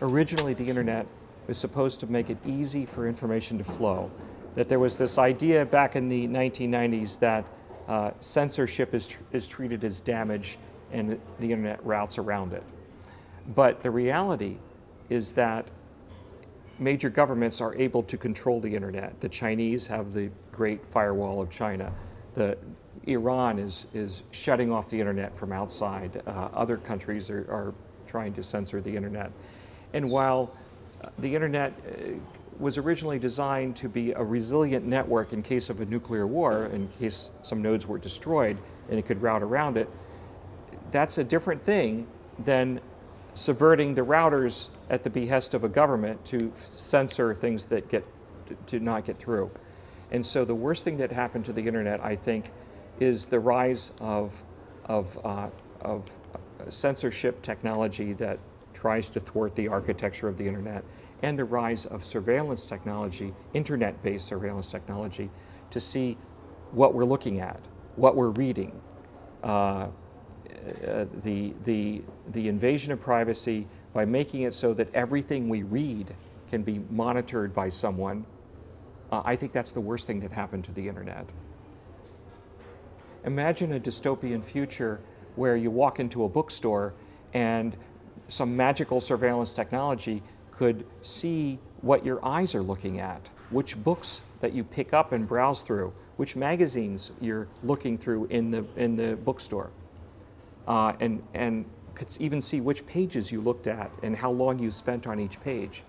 originally the internet was supposed to make it easy for information to flow. That there was this idea back in the 1990s that censorship is treated as damage and the internet routes around it. But the reality is that major governments are able to control the internet. The Chinese have the Great Firewall of China. Iran is shutting off the internet from outside. Other countries are trying to censor the internet. And while the internet was originally designed to be a resilient network in case of a nuclear war, in case some nodes were destroyed and it could route around it, that's a different thing than subverting the routers at the behest of a government to censor things that do not get through. And so the worst thing that happened to the internet, I think, is the rise of censorship technology that tries to thwart the architecture of the internet, and the rise of surveillance technology, internet-based surveillance technology, to see what we're looking at, what we're reading. The invasion of privacy by making it so that everything we read can be monitored by someone. I think that's the worst thing that happened to the internet. Imagine a dystopian future where you walk into a bookstore and some magical surveillance technology could see what your eyes are looking at, which books that you pick up and browse through, which magazines you're looking through in the bookstore, and could even see which pages you looked at and how long you spent on each page.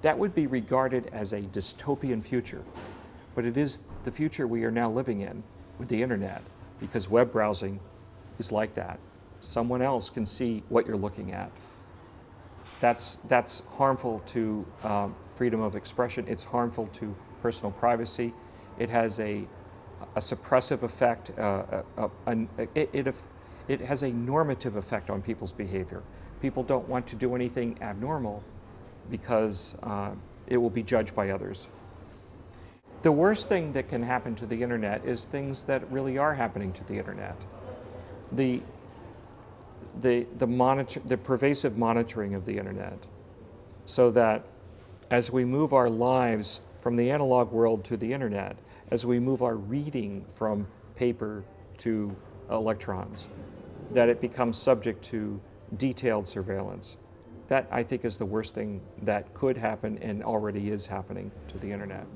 That would be regarded as a dystopian future, but it is the future we are now living in with the internet, because web browsing is like that. Someone else can see what you're looking at. That's harmful to freedom of expression. It's harmful to personal privacy. It has a suppressive effect. It has a normative effect on people's behavior. People don't want to do anything abnormal because it will be judged by others. The worst thing that can happen to the internet is things that really are happening to the internet. The pervasive monitoring of the internet, so that as we move our lives from the analog world to the internet, as we move our reading from paper to electrons, that it becomes subject to detailed surveillance. That, I think, is the worst thing that could happen and already is happening to the internet.